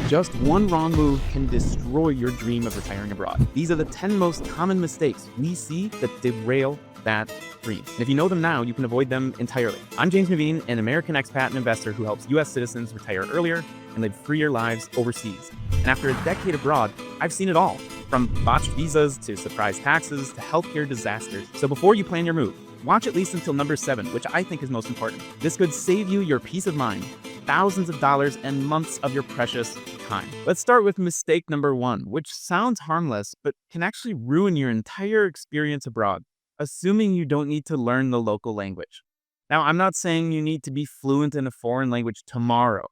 Just one wrong move can destroy your dream of retiring abroad. These are the 10 most common mistakes we see that derail that dream. And if you know them now, you can avoid them entirely. I'm James Naveen, an American expat and investor who helps U.S. citizens retire earlier and live freer lives overseas. And after a decade abroad, I've seen it all, from botched visas to surprise taxes to healthcare disasters. So before you plan your move, watch at least until number 7, which I think is most important. This could save you your peace of mind, thousands of dollars, and months of your precious time. Let's start with mistake number 1, which sounds harmless, but can actually ruin your entire experience abroad, assuming you don't need to learn the local language. Now, I'm not saying you need to be fluent in a foreign language tomorrow,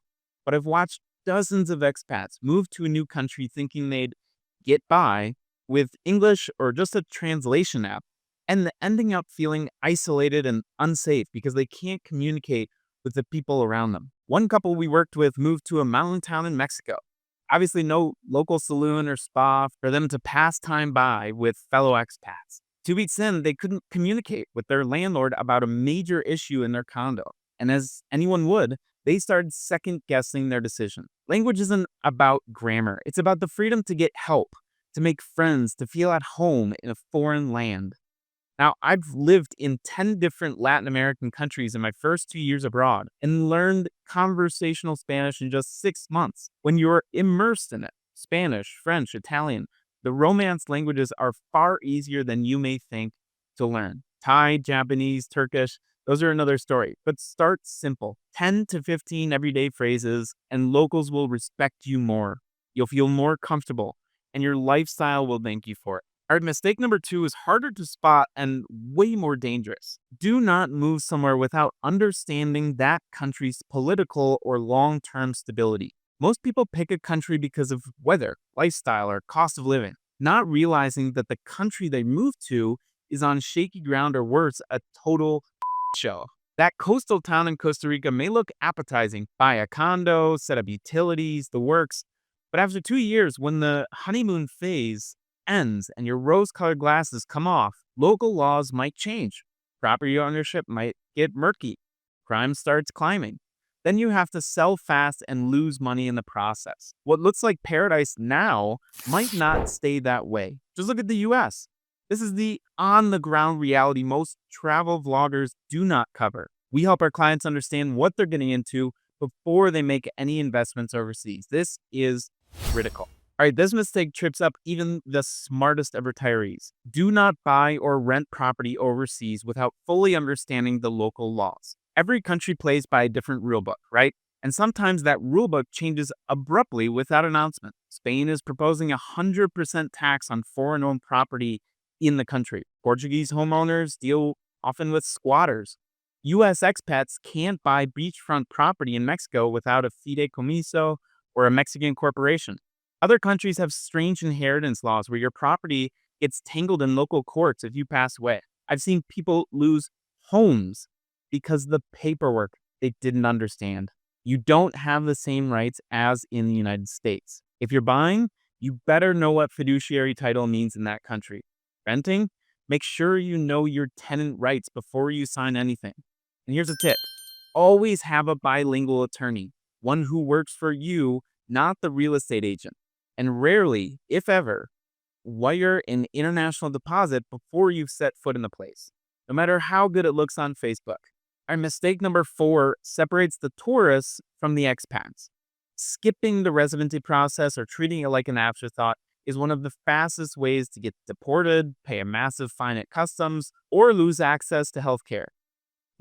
but I've watched dozens of expats move to a new country thinking they'd get by with English or just a translation app, and ending up feeling isolated and unsafe because they can't communicate with the people around them. One couple we worked with moved to a mountain town in Mexico. Obviously, no local saloon or spa for them to pass time by with fellow expats. 2 weeks in, they couldn't communicate with their landlord about a major issue in their condo. And as anyone would, they started second-guessing their decision. Language isn't about grammar. It's about the freedom to get help, to make friends, to feel at home in a foreign land. Now, I've lived in 10 different Latin American countries in my first 2 years abroad and learned conversational Spanish in just 6 months. When you're immersed in it, Spanish, French, Italian, the Romance languages are far easier than you may think to learn. Thai, Japanese, Turkish, those are another story. But start simple. 10 to 15 everyday phrases, and locals will respect you more. You'll feel more comfortable, and your lifestyle will thank you for it. All right, mistake number 2 is harder to spot and way more dangerous. Do not move somewhere without understanding that country's political or long-term stability. Most people pick a country because of weather, lifestyle, or cost of living, not realizing that the country they move to is on shaky ground or worse, a total show. That coastal town in Costa Rica may look appetizing. Buy a condo, set up utilities, the works. But after 2 years, when the honeymoon phase ends and your rose-colored glasses come off, local laws might change. Property ownership might get murky. Crime starts climbing. Then you have to sell fast and lose money in the process. What looks like paradise now might not stay that way. Just look at the US. This is the on-the-ground reality most travel vloggers do not cover. We help our clients understand what they're getting into before they make any investments overseas. This is critical. All right, this mistake trips up even the smartest of retirees. Do not buy or rent property overseas without fully understanding the local laws. Every country plays by a different rulebook, right? And sometimes that rulebook changes abruptly without announcement. Spain is proposing 100% tax on foreign-owned property in the country. Portuguese homeowners deal often with squatters. U.S. expats can't buy beachfront property in Mexico without a fideicomiso or a Mexican corporation. Other countries have strange inheritance laws where your property gets tangled in local courts if you pass away. I've seen people lose homes because of the paperwork they didn't understand. You don't have the same rights as in the United States. If you're buying, you better know what fiduciary title means in that country. Renting, make sure you know your tenant rights before you sign anything. And here's a tip. Always have a bilingual attorney, one who works for you, not the real estate agent. And rarely, if ever, wire an international deposit before you've set foot in the place, no matter how good it looks on Facebook. Our mistake number 4 separates the tourists from the expats. Skipping the residency process or treating it like an afterthought is one of the fastest ways to get deported, pay a massive fine at customs, or lose access to healthcare.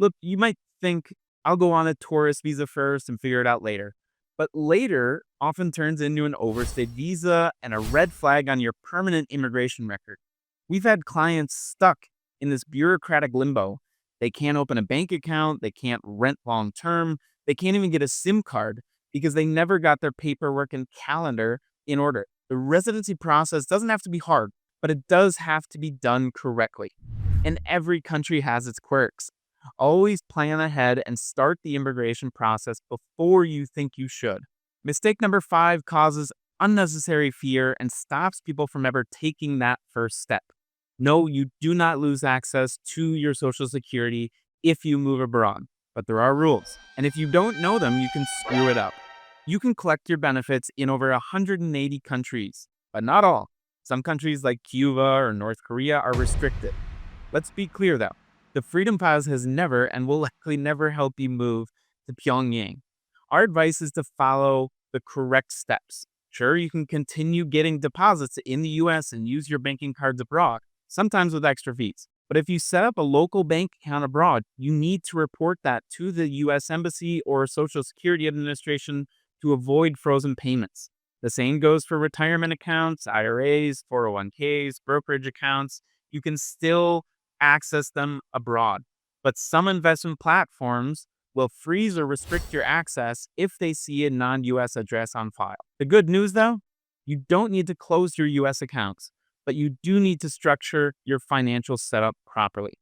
Look, you might think, I'll go on a tourist visa first and figure it out later. But later often turns into an overstayed visa and a red flag on your permanent immigration record. We've had clients stuck in this bureaucratic limbo. They can't open a bank account, they can't rent long term, they can't even get a SIM card because they never got their paperwork and calendar in order. The residency process doesn't have to be hard, but it does have to be done correctly. And every country has its quirks. Always plan ahead and start the immigration process before you think you should. Mistake number 5 causes unnecessary fear and stops people from ever taking that first step. No, you do not lose access to your Social Security if you move abroad, but there are rules. And if you don't know them, you can screw it up. You can collect your benefits in over 180 countries, but not all. Some countries like Cuba or North Korea are restricted. Let's be clear though, the Freedom Pass has never and will likely never help you move to Pyongyang. Our advice is to follow the correct steps. Sure, you can continue getting deposits in the US and use your banking cards abroad, sometimes with extra fees. But if you set up a local bank account abroad, you need to report that to the US Embassy or Social Security Administration to avoid frozen payments. The same goes for retirement accounts, IRAs, 401ks, brokerage accounts. You can still access them abroad. But some investment platforms will freeze or restrict your access if they see a non US address on file. The good news, though, you don't need to close your US accounts, but you do need to structure your financial setup properly.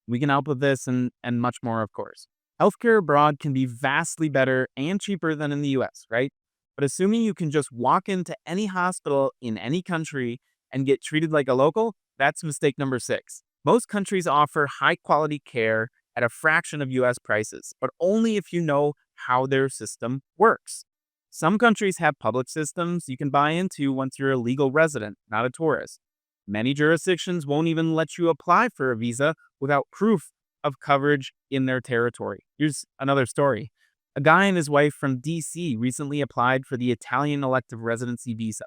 We can help with this and much more, of course. Healthcare abroad can be vastly better and cheaper than in the US, right? But assuming you can just walk into any hospital in any country and get treated like a local, that's mistake number 6. Most countries offer high quality care at a fraction of US prices, but only if you know how their system works. Some countries have public systems you can buy into once you're a legal resident, not a tourist. Many jurisdictions won't even let you apply for a visa without proof of coverage in their territory. Here's another story. A guy and his wife from DC recently applied for the Italian elective residency visa.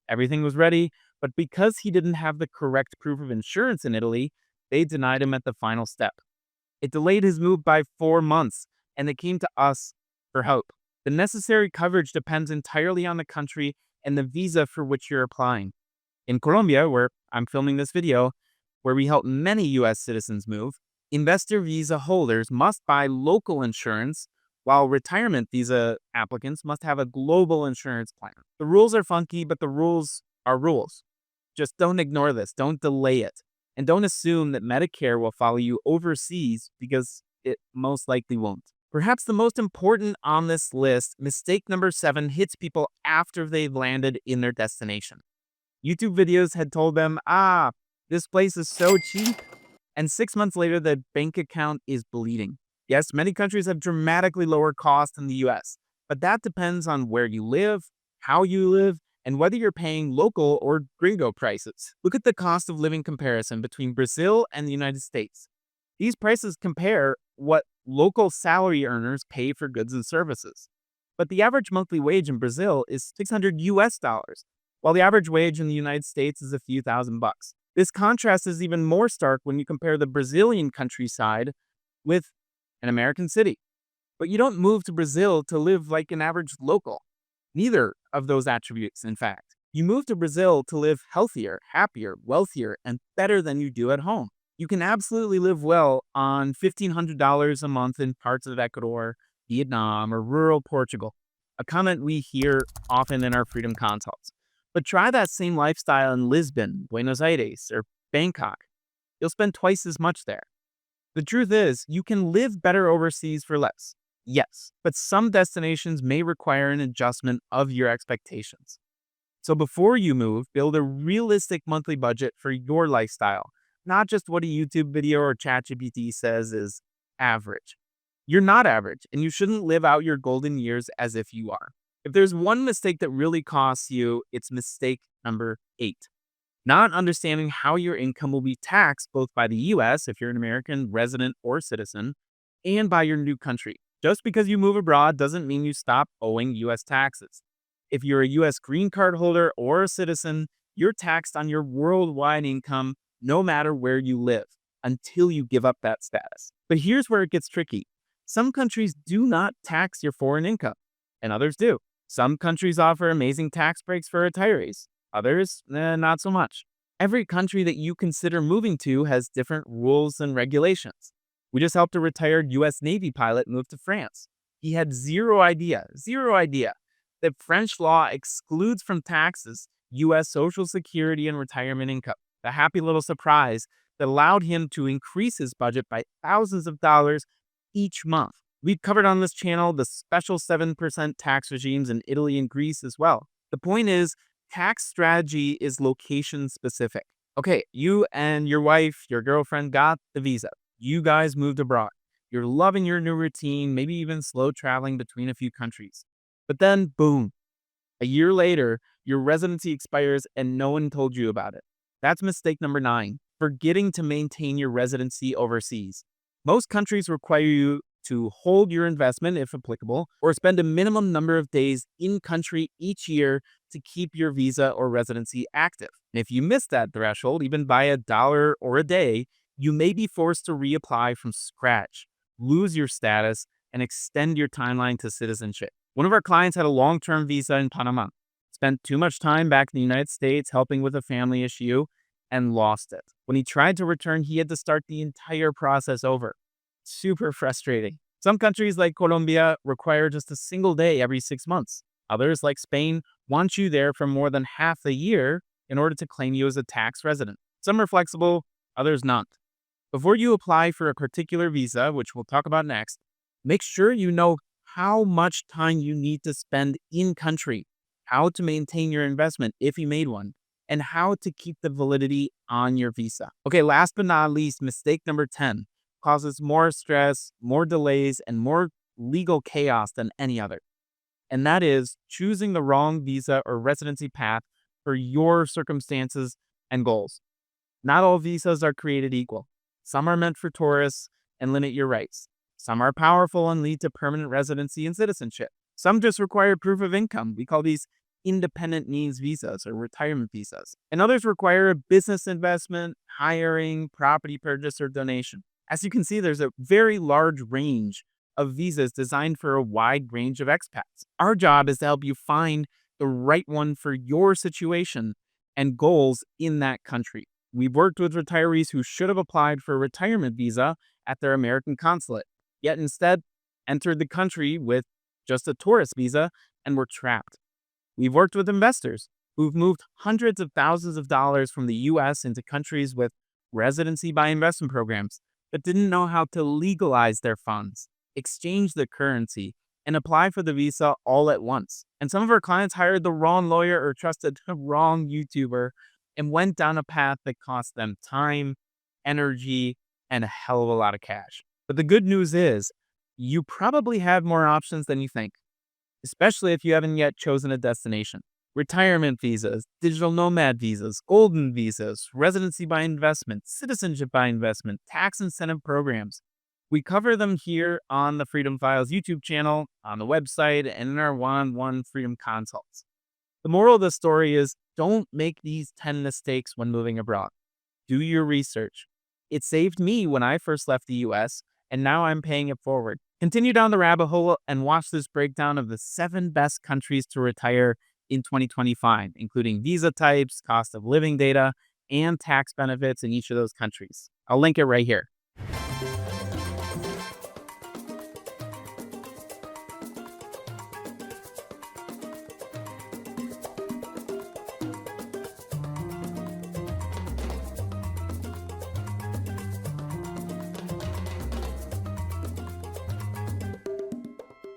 Everything was ready, but because he didn't have the correct proof of insurance in Italy, they denied him at the final step. It delayed his move by 4 months, and they came to us for help. The necessary coverage depends entirely on the country and the visa for which you're applying. In Colombia, where I'm filming this video, where we help many US citizens move, investor visa holders must buy local insurance, while retirement visa applicants must have a global insurance plan. The rules are funky, but the rules are rules. Just don't ignore this. Don't delay it. And don't assume that Medicare will follow you overseas because it most likely won't. Perhaps the most important on this list, mistake number 7 hits people after they've landed in their destination. YouTube videos had told them, this place is so cheap, and 6 months later, the bank account is bleeding. Yes, many countries have dramatically lower costs than the US, but that depends on where you live, how you live, and whether you're paying local or gringo prices. Look at the cost of living comparison between Brazil and the United States. These prices compare what local salary earners pay for goods and services. But the average monthly wage in Brazil is $600 US, while the average wage in the United States is a few $1,000s. This contrast is even more stark when you compare the Brazilian countryside with an American city. But you don't move to Brazil to live like an average local. Neither of those attributes, in fact. You move to Brazil to live healthier, happier, wealthier, and better than you do at home. You can absolutely live well on $1,500 a month in parts of Ecuador, Vietnam, or rural Portugal, a comment we hear often in our Freedom Consults. But try that same lifestyle in Lisbon, Buenos Aires, or Bangkok. You'll spend twice as much there. The truth is, you can live better overseas for less. Yes, but some destinations may require an adjustment of your expectations. So before you move, build a realistic monthly budget for your lifestyle, not just what a YouTube video or ChatGPT says is average. You're not average, and you shouldn't live out your golden years as if you are. If there's one mistake that really costs you, it's mistake number 8. Not understanding how your income will be taxed both by the US, if you're an American resident or citizen, and by your new country. Just because you move abroad doesn't mean you stop owing US taxes. If you're a US green card holder or a citizen, you're taxed on your worldwide income no matter where you live until you give up that status. But here's where it gets tricky. Some countries do not tax your foreign income, and others do. Some countries offer amazing tax breaks for retirees. Others, not so much. Every country that you consider moving to has different rules and regulations. We just helped a retired US Navy pilot move to France. He had zero idea that French law excludes from taxes US Social Security and retirement income. A happy little surprise that allowed him to increase his budget by thousands of dollars each month. We've covered on this channel the special 7% tax regimes in Italy and Greece as well. The point is, tax strategy is location specific. Okay, you and your wife, your girlfriend got the visa. You guys moved abroad. You're loving your new routine, maybe even slow traveling between a few countries. But then, boom, a year later, your residency expires and no one told you about it. That's mistake number 9, forgetting to maintain your residency overseas. Most countries require you to hold your investment if applicable, or spend a minimum number of days in country each year to keep your visa or residency active. And if you miss that threshold, even by $1 or a day, you may be forced to reapply from scratch, lose your status, and extend your timeline to citizenship. One of our clients had a long-term visa in Panama, spent too much time back in the United States helping with a family issue, and lost it. When he tried to return, he had to start the entire process over. Super frustrating. Some countries like Colombia require just a single day every 6 months. Others, like Spain, want you there for more than half the year in order to claim you as a tax resident. Some are flexible, others not. Before you apply for a particular visa, which we'll talk about next, make sure you know how much time you need to spend in country, how to maintain your investment if you made one, and how to keep the validity on your visa. Okay, last but not least, mistake number 10 causes more stress, more delays, and more legal chaos than any other. And that is choosing the wrong visa or residency path for your circumstances and goals. Not all visas are created equal. Some are meant for tourists and limit your rights. Some are powerful and lead to permanent residency and citizenship. Some just require proof of income. We call these independent needs visas or retirement visas. And others require a business investment, hiring, property purchase, or donation. As you can see, there's a very large range of visas designed for a wide range of expats. Our job is to help you find the right one for your situation and goals in that country. We've worked with retirees who should have applied for a retirement visa at their American consulate, yet instead entered the country with just a tourist visa and were trapped. We've worked with investors who've moved hundreds of thousands of dollars from the US into countries with residency by investment programs, but didn't know how to legalize their funds, exchange the currency, and apply for the visa all at once. And some of our clients hired the wrong lawyer or trusted the wrong YouTuber and went down a path that cost them time, energy, and a hell of a lot of cash. But the good news is, you probably have more options than you think, especially if you haven't yet chosen a destination. Retirement visas, digital nomad visas, golden visas, residency by investment, citizenship by investment, tax incentive programs. We cover them here on the Freedom Files YouTube channel, on the website, and in our one-on-one Freedom Consults. The moral of the story is, don't make these 10 mistakes when moving abroad. Do your research. It saved me when I first left the US, and now I'm paying it forward. Continue down the rabbit hole and watch this breakdown of the 7 best countries to retire in 2025, including visa types, cost of living data, and tax benefits in each of those countries. I'll link it right here.